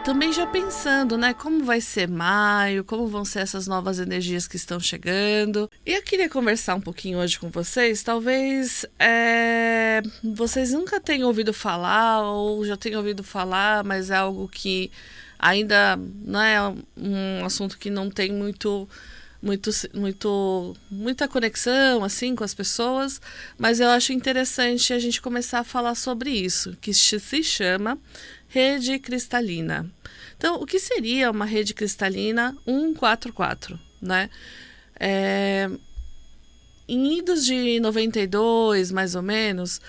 também já pensando, né, como vai ser maio, como vão ser essas novas energias que estão chegando. E eu queria conversar um pouquinho hoje com vocês, talvez vocês nunca tenham ouvido falar ou já tenham ouvido falar, mas é algo que ainda não é um assunto que não tem muita conexão assim com as pessoas, mas eu acho interessante a gente começar a falar sobre isso, que se chama rede cristalina. Então, o que seria uma rede cristalina 144, né? Em idos de 92, mais ou menos,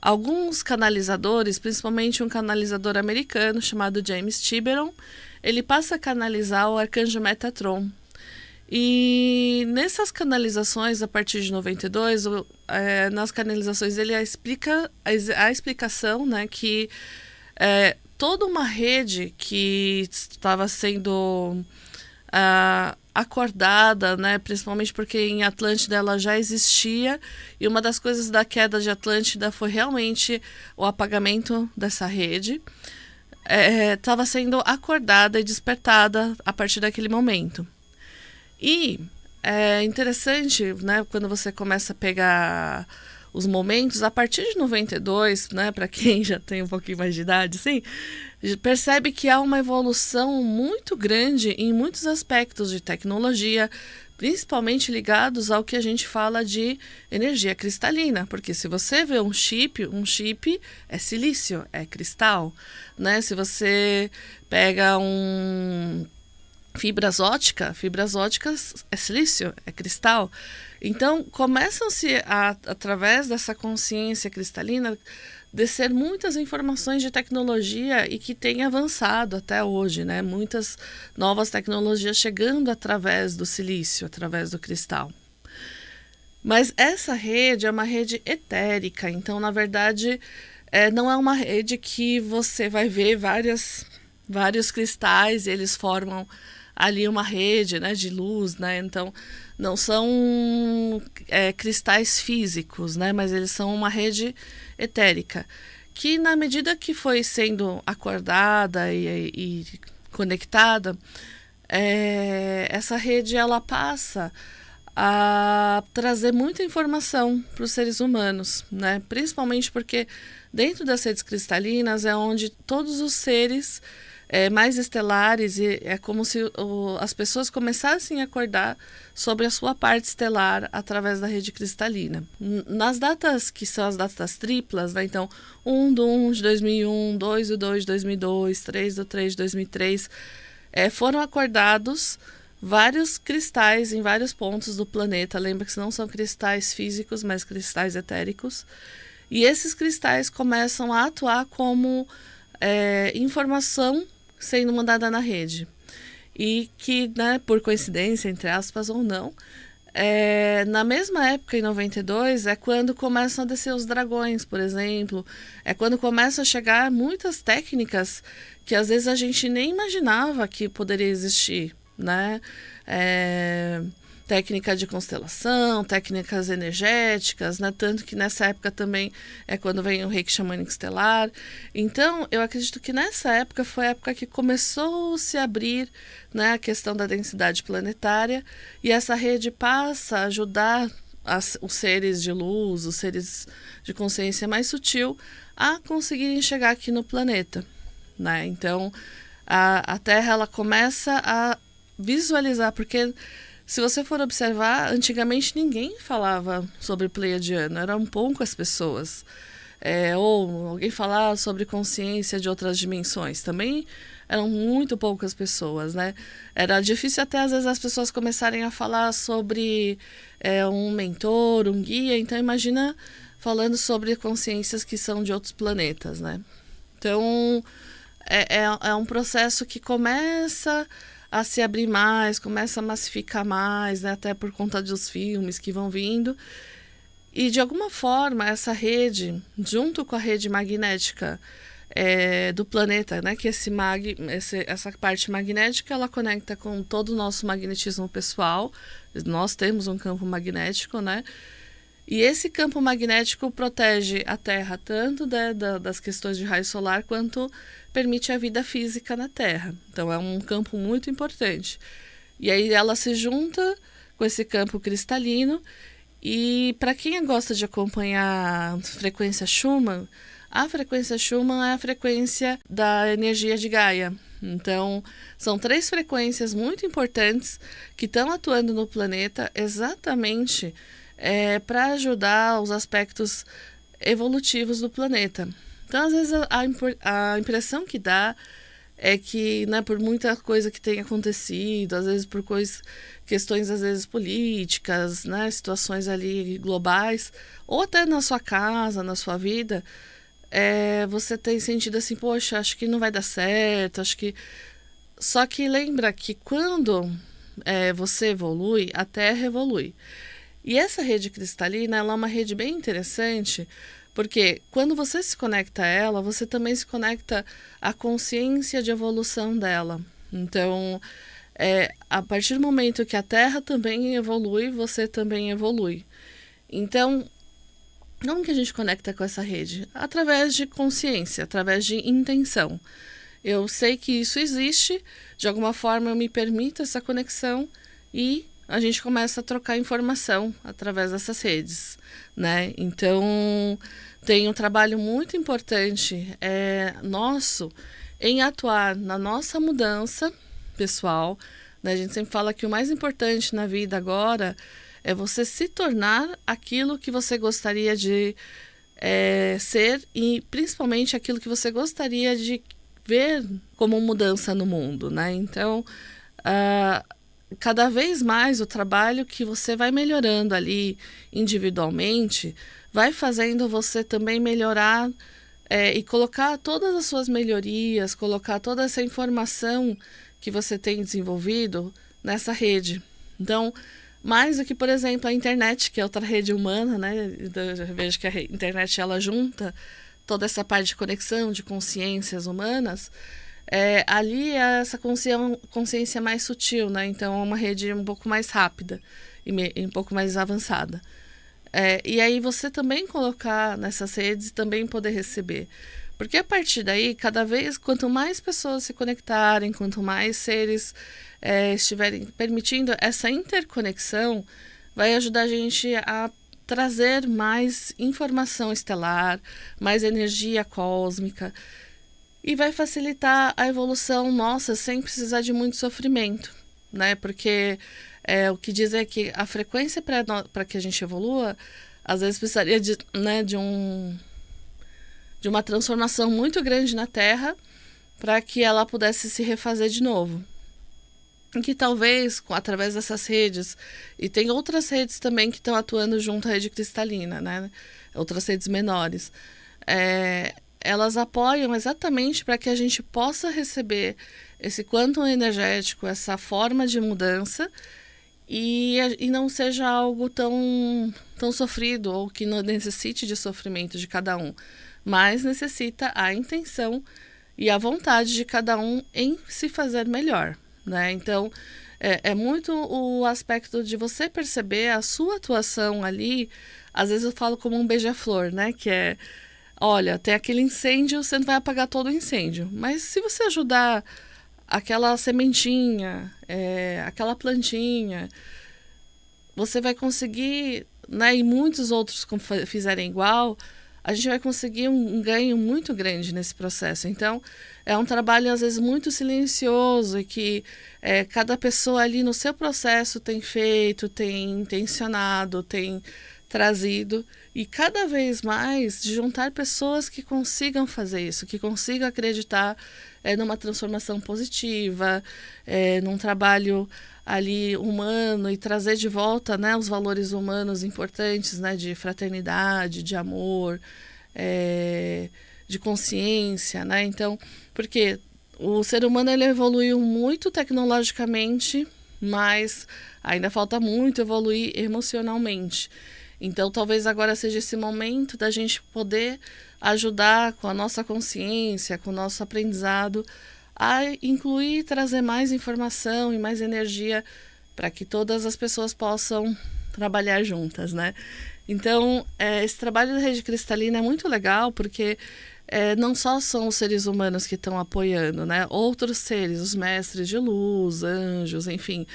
alguns canalizadores, principalmente um canalizador americano chamado James Tiberon, ele passa a canalizar o arcanjo Metatron. E nessas canalizações, a partir de 92, nas canalizações ele explica a explicação, né, que toda uma rede que estava sendo acordada, né, principalmente porque em Atlântida ela já existia, e uma das coisas da queda de Atlântida foi realmente o apagamento dessa rede, estava sendo acordada e despertada a partir daquele momento. E é interessante, né, quando você começa a pegar os momentos, a partir de 92, né, para quem já tem um pouquinho mais de idade, sim, percebe que há uma evolução muito grande em muitos aspectos de tecnologia, principalmente ligados ao que a gente fala de energia cristalina, porque se você vê um chip é silício, é cristal, né? Se você pega fibras óticas é silício, é cristal. Então, começam-se através dessa consciência cristalina, descer muitas informações de tecnologia e que tem avançado até hoje, né? Muitas novas tecnologias chegando através do silício, através do cristal. Mas essa rede é uma rede etérica, então, na verdade, não é uma rede que você vai ver vários cristais e eles formam ali uma rede, né, de luz, né? Então, não são cristais físicos, né, mas eles são uma rede etérica, que na medida que foi sendo acordada e conectada, essa rede ela passa a trazer muita informação para os seres humanos, né? Principalmente porque dentro das redes cristalinas é onde todos os seres mais estelares, e é como se as pessoas começassem a acordar sobre a sua parte estelar através da rede cristalina. Nas datas que são as datas triplas, né, então 1/1 de 2001, 2/2 de 2002, 3/3 de 2003, foram acordados vários cristais em vários pontos do planeta. Lembra que não são cristais físicos, mas cristais etéricos. E esses cristais começam a atuar como informação sendo mandada na rede. E que, né, por coincidência, entre aspas ou não, na mesma época, em 92, é quando começam a descer os dragões, por exemplo. É quando começam a chegar muitas técnicas que às vezes a gente nem imaginava que poderia existir, né? Técnica de constelação, técnicas energéticas, né? Tanto que nessa época também é quando vem o reiki xamânico estelar. Então, eu acredito que nessa época foi a época que começou a se abrir, né, a questão da densidade planetária, e essa rede passa a ajudar os seres de luz, os seres de consciência mais sutil, a conseguirem chegar aqui no planeta, né? Então, a Terra ela começa a visualizar, porque se você for observar, antigamente ninguém falava sobre pleiadiano, eram poucas pessoas. Ou alguém falar sobre consciência de outras dimensões, também eram muito poucas pessoas, né? Era difícil até às vezes as pessoas começarem a falar sobre um mentor, um guia, então imagina falando sobre consciências que são de outros planetas, né? Então, é um processo que começa a se abrir mais, começa a massificar mais, né, até por conta dos filmes que vão vindo. E, de alguma forma, essa rede, junto com a rede magnética do planeta, né, que essa parte magnética, ela conecta com todo o nosso magnetismo pessoal. Nós temos um campo magnético, né? E esse campo magnético protege a Terra tanto das questões de raio solar quanto permite a vida física na Terra. Então é um campo muito importante. E aí ela se junta com esse campo cristalino. E para quem gosta de acompanhar a frequência Schumann, a frequência Schumann é a frequência da energia de Gaia. Então, são 3 frequências muito importantes que estão atuando no planeta exatamente para ajudar os aspectos evolutivos do planeta. Então, às vezes, a impressão que dá é que, né, por muita coisa que tem acontecido, às vezes por questões às vezes políticas, né, situações ali globais, ou até na sua casa, na sua vida, você tem sentido assim, poxa, acho que não vai dar certo, acho que... Só que lembra que quando você evolui, a Terra evolui. E essa rede cristalina, ela é uma rede bem interessante, porque quando você se conecta a ela, você também se conecta à consciência de evolução dela. Então, a partir do momento que a Terra também evolui, você também evolui. Então, como que a gente conecta com essa rede? Através de consciência, através de intenção. Eu sei que isso existe, de alguma forma eu me permito essa conexão e a gente começa a trocar informação através dessas redes, né? Então, tem um trabalho muito importante nosso em atuar na nossa mudança pessoal, né? A gente sempre fala que o mais importante na vida agora é você se tornar aquilo que você gostaria de ser e principalmente aquilo que você gostaria de ver como mudança no mundo, né? Então, cada vez mais o trabalho que você vai melhorando ali individualmente vai fazendo você também melhorar e colocar todas as suas melhorias, colocar toda essa informação que você tem desenvolvido nessa rede. Então, mais do que, por exemplo, a internet, que é outra rede humana, né? Eu vejo que a internet ela junta toda essa parte de conexão, de consciências humanas. Ali é essa consciência mais sutil, né? Então é uma rede um pouco mais rápida e um pouco mais avançada. E aí você também colocar nessas redes e também poder receber. Porque a partir daí, cada vez, quanto mais pessoas se conectarem, quanto mais seres estiverem permitindo essa interconexão, vai ajudar a gente a trazer mais informação estelar, mais energia cósmica, e vai facilitar a evolução nossa sem precisar de muito sofrimento, né? Porque o que diz é que a frequência para que a gente evolua, às vezes precisaria de uma transformação muito grande na Terra para que ela pudesse se refazer de novo. E que talvez, através dessas redes, e tem outras redes também que estão atuando junto à rede cristalina, né? Outras redes menores, elas apoiam exatamente para que a gente possa receber esse quantum energético, essa forma de mudança, e não seja algo tão sofrido ou que não necessite de sofrimento de cada um, mas necessita a intenção e a vontade de cada um em se fazer melhor, né? Então, é muito o aspecto de você perceber a sua atuação ali. Às vezes eu falo como um beija-flor, né? Que olha, tem aquele incêndio, você não vai apagar todo o incêndio, mas se você ajudar aquela sementinha, aquela plantinha, você vai conseguir, né? E muitos outros fizerem igual, a gente vai conseguir um ganho muito grande nesse processo. Então, é um trabalho, às vezes, muito silencioso e que cada pessoa ali no seu processo tem feito, tem intencionado, tem trazido. E cada vez mais de juntar pessoas que consigam fazer isso, que consigam acreditar numa transformação positiva, num trabalho ali humano e trazer de volta, né, os valores humanos importantes, né, de fraternidade, de amor, de consciência, né? Então, porque o ser humano ele evoluiu muito tecnologicamente, mas ainda falta muito evoluir emocionalmente. Então, talvez agora seja esse momento da gente poder ajudar com a nossa consciência, com o nosso aprendizado, a incluir e trazer mais informação e mais energia para que todas as pessoas possam trabalhar juntas, né? Então, esse trabalho da rede cristalina é muito legal porque não só são os seres humanos que estão apoiando, né? Outros seres, os mestres de luz, anjos, enfim.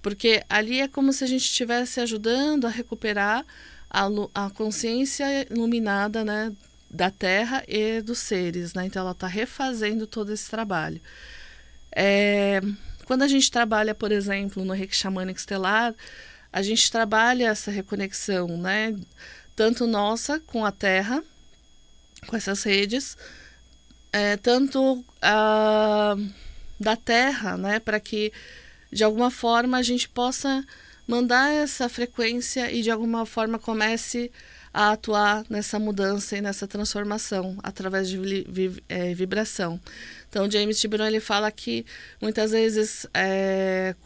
Porque ali é como se a gente estivesse ajudando a recuperar a consciência iluminada, né, da Terra e dos seres, né? Então ela está refazendo todo esse trabalho. Quando a gente trabalha, por exemplo, no Reiki Xamânico Estelar, a gente trabalha essa reconexão, né? Tanto nossa com a Terra, com essas redes, tanto da Terra, né? Para que de alguma forma a gente possa mandar essa frequência e de alguma forma comece a atuar nessa mudança e nessa transformação através de vibração. Então, James Tiburon ele fala que muitas vezes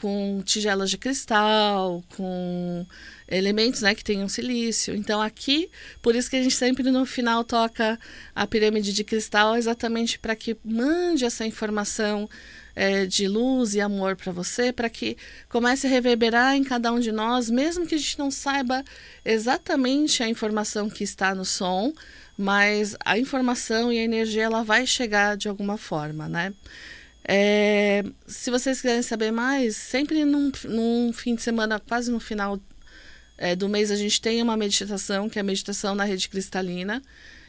com tigelas de cristal, com elementos, né, que tenham silício. Então, aqui, por isso que a gente sempre no final toca a pirâmide de cristal, exatamente para que mande essa informação de luz e amor para você, para que comece a reverberar em cada um de nós, mesmo que a gente não saiba exatamente a informação que está no som, mas a informação e a energia ela vai chegar de alguma forma, né? Se vocês quiserem saber mais, sempre num fim de semana, quase no final do mês, a gente tem uma meditação, que é a meditação na rede cristalina.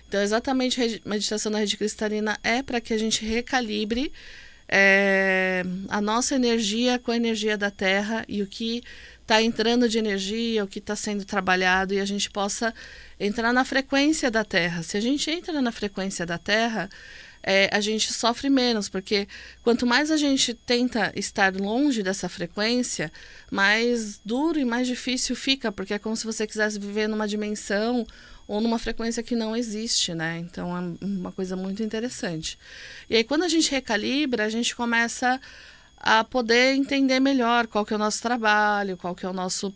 Então, exatamente, a meditação na rede cristalina é para que a gente recalibre a nossa energia com a energia da Terra e o que está entrando de energia, o que está sendo trabalhado, e a gente possa entrar na frequência da Terra. Se a gente entra na frequência da Terra, a gente sofre menos, porque quanto mais a gente tenta estar longe dessa frequência, mais duro e mais difícil fica, porque é como se você quisesse viver numa dimensão ou numa frequência que não existe, né? Então é uma coisa muito interessante. E aí quando a gente recalibra, a gente começa a poder entender melhor qual que é o nosso trabalho, qual que é o nosso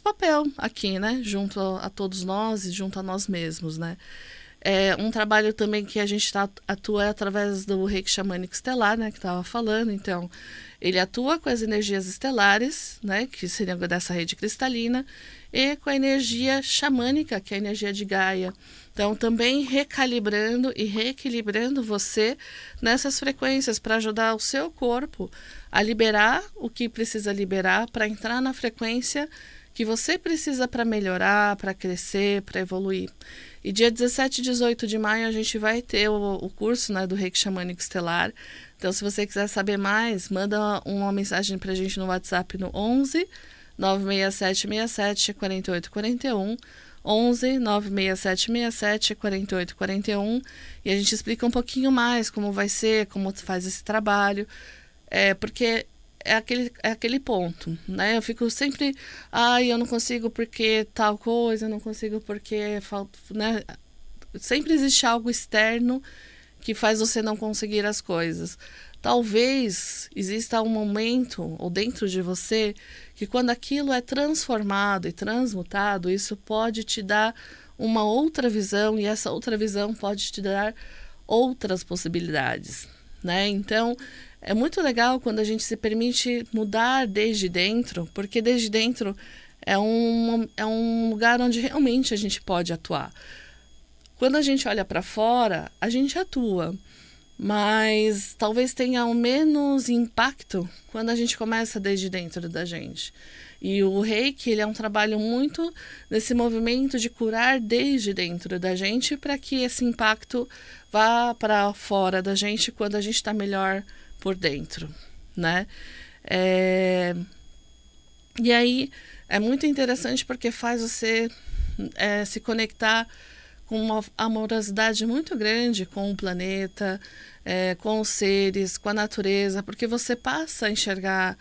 papel aqui, né? Junto a todos nós e junto a nós mesmos, né? Um trabalho também que a gente atua através do Reiki Xamânico Estelar, né? Que estava falando, então ele atua com as energias estelares, né? Que seriam dessa rede cristalina, e com a energia xamânica, que é a energia de Gaia. Então, também recalibrando e reequilibrando você nessas frequências para ajudar o seu corpo a liberar o que precisa liberar para entrar na frequência que você precisa para melhorar, para crescer, para evoluir. E dia 17 e 18 de maio a gente vai ter o curso, né, do Reiki Xamânico Estelar. Então, se você quiser saber mais, manda uma mensagem para a gente no WhatsApp no 11 96767 4841, 11 96767 4841, e a gente explica um pouquinho mais como vai ser, como faz esse trabalho, porque é aquele ponto, né? Eu fico sempre, eu não consigo porque tal coisa, eu não consigo porque falta, né? Sempre existe algo externo que faz você não conseguir as coisas. Talvez exista um momento, ou dentro de você, que quando aquilo é transformado e transmutado, isso pode te dar uma outra visão, e essa outra visão pode te dar outras possibilidades, né? Então, é muito legal quando a gente se permite mudar desde dentro, porque desde dentro é um lugar onde realmente a gente pode atuar. Quando a gente olha para fora, a gente atua, mas talvez tenha um menos impacto quando a gente começa desde dentro da gente. E o Reiki, ele é um trabalho muito nesse movimento de curar desde dentro da gente para que esse impacto vá para fora da gente quando a gente está melhor por dentro, né? E aí é muito interessante porque faz você se conectar com uma amorosidade muito grande com o planeta, com os seres, com a natureza, porque você passa a enxergar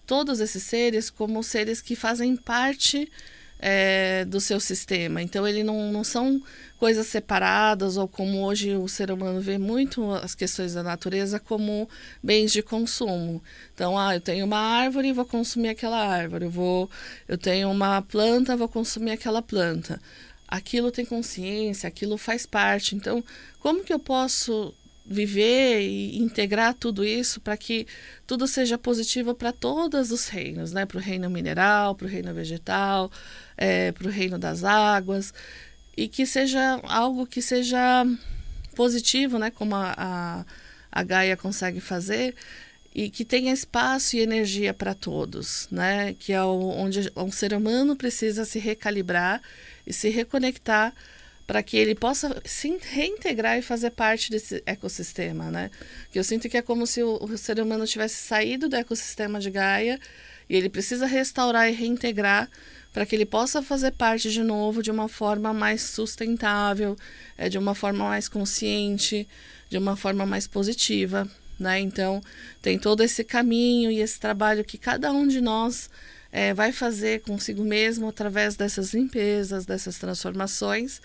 todos esses seres como seres que fazem parte do seu sistema. Então, eles não são coisas separadas, ou como hoje o ser humano vê muito as questões da natureza como bens de consumo. Então, eu tenho uma árvore e vou consumir aquela árvore. Eu tenho uma planta, vou consumir aquela planta. Aquilo tem consciência, aquilo faz parte. Então, como que eu posso viver e integrar tudo isso para que tudo seja positivo para todos os reinos, né? Para o reino mineral, para o reino vegetal, para o reino das águas, e que seja algo que seja positivo, né, como a Gaia consegue fazer, e que tenha espaço e energia para todos, né, que é onde um ser humano precisa se recalibrar e se reconectar para que ele possa se reintegrar e fazer parte desse ecossistema, né? Que eu sinto que é como se o ser humano tivesse saído do ecossistema de Gaia e ele precisa restaurar e reintegrar para que ele possa fazer parte de novo de uma forma mais sustentável, de uma forma mais consciente, de uma forma mais positiva, né? Então, tem todo esse caminho e esse trabalho que cada um de nós vai fazer consigo mesmo através dessas limpezas, dessas transformações.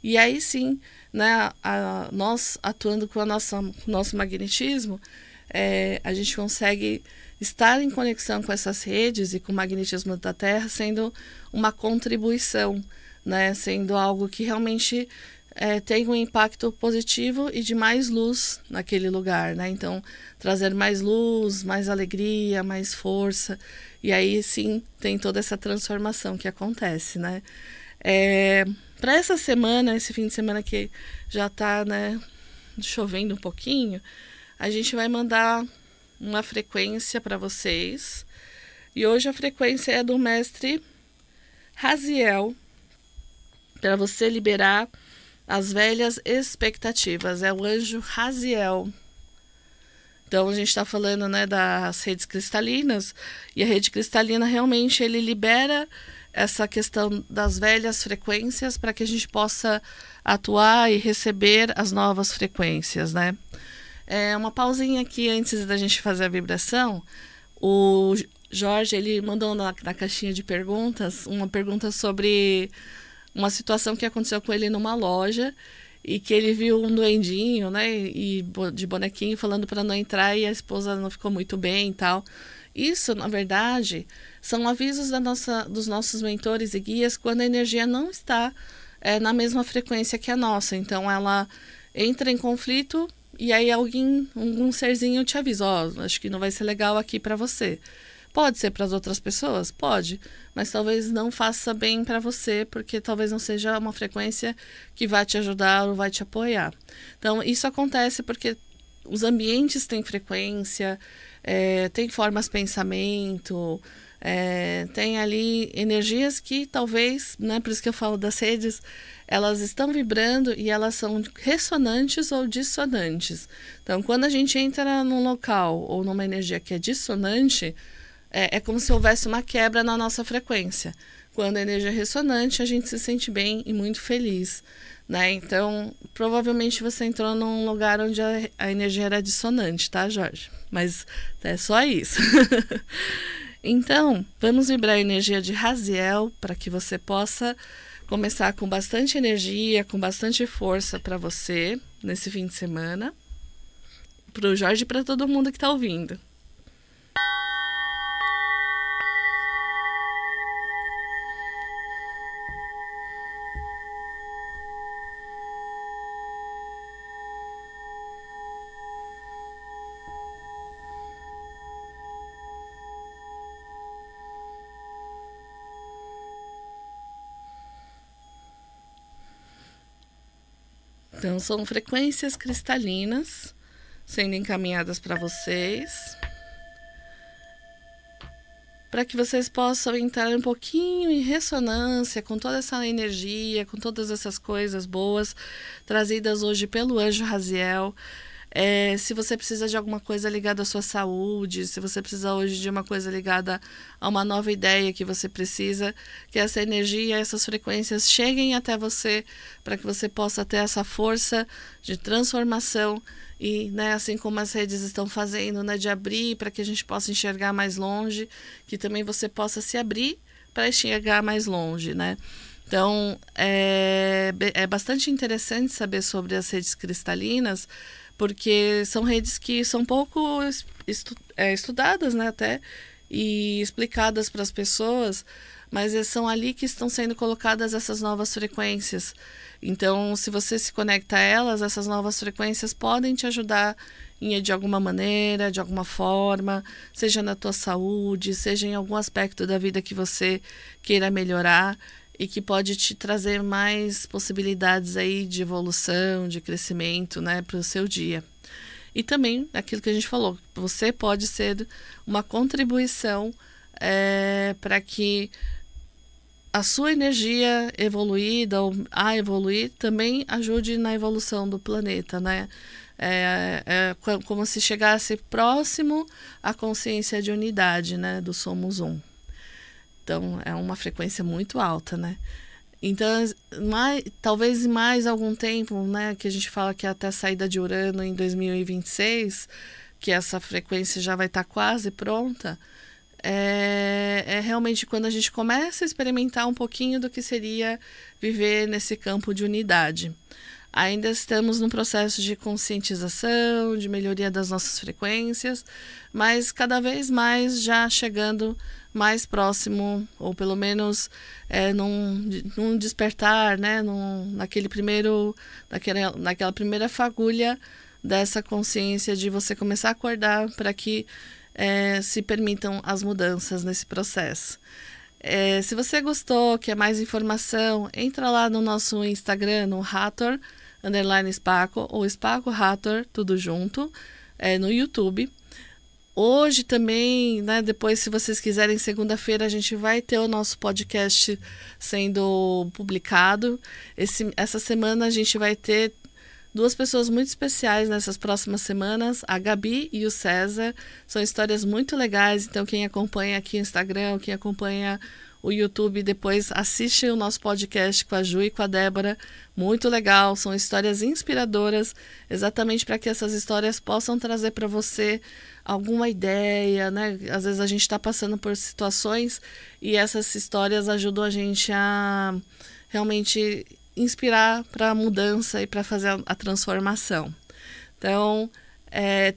E aí sim, né, nós atuando com o nosso magnetismo, a gente consegue estar em conexão com essas redes e com o magnetismo da Terra sendo uma contribuição, né, sendo algo que realmente tem um impacto positivo e de mais luz naquele lugar, né? Então, trazer mais luz, mais alegria, mais força, e aí sim tem toda essa transformação que acontece, né? Para essa semana, esse fim de semana que já está, né, chovendo um pouquinho, a gente vai mandar uma frequência para vocês. E hoje a frequência é do mestre Raziel, para você liberar as velhas expectativas. É o anjo Raziel. Então a gente está falando, né, das redes cristalinas, e a rede cristalina realmente ele libera essa questão das velhas frequências para que a gente possa atuar e receber as novas frequências, né? Uma pausinha aqui antes da gente fazer a vibração. O Jorge, ele mandou na caixinha de perguntas uma pergunta sobre uma situação que aconteceu com ele numa loja e que ele viu um duendinho, né, e de bonequinho falando para não entrar e a esposa não ficou muito bem e tal. Isso, na verdade, são avisos dos nossos mentores e guias quando a energia não está na mesma frequência que a nossa. Então, ela entra em conflito e aí algum serzinho te avisa, acho que não vai ser legal aqui para você. Pode ser para as outras pessoas? Pode, mas talvez não faça bem para você, porque talvez não seja uma frequência que vai te ajudar ou vai te apoiar. Então, isso acontece porque os ambientes têm frequência, tem formas pensamento, tem ali energias que talvez, né, por isso que eu falo das redes, elas estão vibrando e elas são ressonantes ou dissonantes. Então, quando a gente entra num local ou numa energia que é dissonante, é como se houvesse uma quebra na nossa frequência. Quando a energia é ressonante, a gente se sente bem e muito feliz, né? Então, provavelmente você entrou num lugar onde a energia era dissonante, tá, Jorge? Mas é só isso. Então, vamos vibrar a energia de Raziel para que você possa começar com bastante energia, com bastante força para você nesse fim de semana. Para o Jorge e para todo mundo que está ouvindo. Então, são frequências cristalinas sendo encaminhadas para vocês, para que vocês possam entrar um pouquinho em ressonância com toda essa energia, com todas essas coisas boas trazidas hoje pelo anjo Raziel. Se você precisa de alguma coisa ligada à sua saúde, se você precisa hoje de uma coisa ligada a uma nova ideia que você precisa, que essa energia, essas frequências cheguem até você, para que você possa ter essa força de transformação e, né, assim como as redes estão fazendo, né, de abrir para que a gente possa enxergar mais longe, que também você possa se abrir para enxergar mais longe, né? Então, é bastante interessante saber sobre as redes cristalinas, porque são redes que são pouco estudadas, né, até, e explicadas para as pessoas, mas são ali que estão sendo colocadas essas novas frequências. Então, se você se conecta a elas, essas novas frequências podem te ajudar de alguma maneira, de alguma forma, seja na tua saúde, seja em algum aspecto da vida que você queira melhorar e que pode te trazer mais possibilidades aí de evolução, de crescimento, né, para o seu dia. E também, aquilo que a gente falou, você pode ser uma contribuição para que a sua energia evoluída ou a evoluir também ajude na evolução do planeta, né? Como se chegasse próximo à consciência de unidade, né? Do Somos Um. Então, é uma frequência muito alta, né? Então, talvez em mais algum tempo, né? Que a gente fala que até a saída de Urano em 2026, que essa frequência já vai estar quase pronta, é realmente quando a gente começa a experimentar um pouquinho do que seria viver nesse campo de unidade. Ainda estamos num processo de conscientização, de melhoria das nossas frequências, mas cada vez mais já chegando mais próximo, ou pelo menos num despertar, né? Naquela primeira fagulha dessa consciência de você começar a acordar para que se permitam as mudanças nesse processo. Se você gostou, quer mais informação, entra lá no nosso Instagram, no Hathor_Spaco, ou Spaco Hathor, tudo junto, no YouTube. Hoje também, né, depois, se vocês quiserem, segunda-feira a gente vai ter o nosso podcast sendo publicado. Essa semana a gente vai ter duas pessoas muito especiais nessas próximas semanas, a Gabi e o César. São histórias muito legais, então quem acompanha aqui o Instagram, quem acompanha o YouTube, depois assiste o nosso podcast com a Ju e com a Débora. Muito legal, são histórias inspiradoras, exatamente para que essas histórias possam trazer para você alguma ideia, né? Às vezes a gente está passando por situações e essas histórias ajudam a gente a realmente inspirar para a mudança e para fazer a transformação. Então,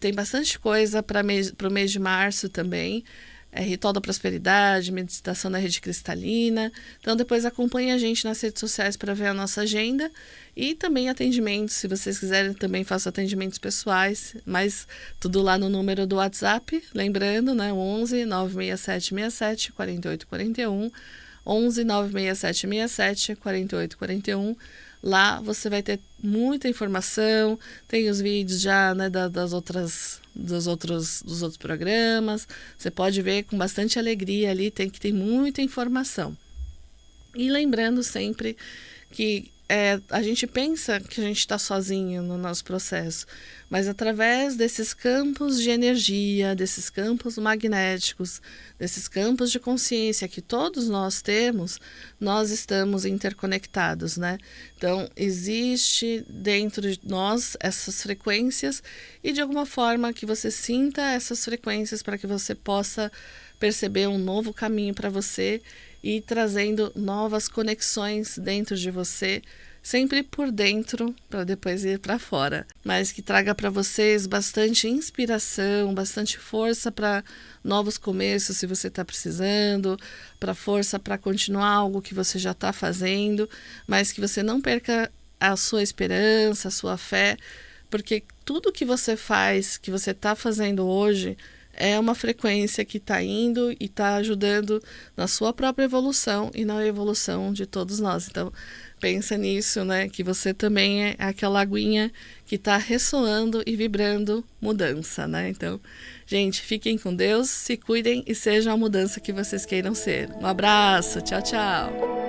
tem bastante coisa para o mês de março também. Ritual da prosperidade, meditação da rede cristalina. Então, depois acompanhe a gente nas redes sociais para ver a nossa agenda. E também atendimentos, se vocês quiserem, também faço atendimentos pessoais, mas tudo lá no número do WhatsApp. Lembrando, né, 11 96767 4841. 11 96767 4841. Lá você vai ter muita informação, tem os vídeos já, né, dos outros programas. Você pode ver com bastante alegria ali, tem muita informação. E lembrando sempre que a gente pensa que a gente está sozinho no nosso processo, mas através desses campos de energia, desses campos magnéticos, desses campos de consciência que todos nós temos, nós estamos interconectados, né? Então, existe dentro de nós essas frequências e de alguma forma que você sinta essas frequências para que você possa perceber um novo caminho para você e trazendo novas conexões dentro de você, sempre por dentro, para depois ir para fora. Mas que traga para vocês bastante inspiração, bastante força para novos começos, se você está precisando, para força para continuar algo que você já está fazendo, mas que você não perca a sua esperança, a sua fé, porque tudo que você faz, que você está fazendo hoje, é uma frequência que está indo e está ajudando na sua própria evolução e na evolução de todos nós. Então, pensa nisso, né? Que você também é aquela aguinha que está ressoando e vibrando mudança, né? Então, gente, fiquem com Deus, se cuidem e sejam a mudança que vocês queiram ser. Um abraço, tchau, tchau!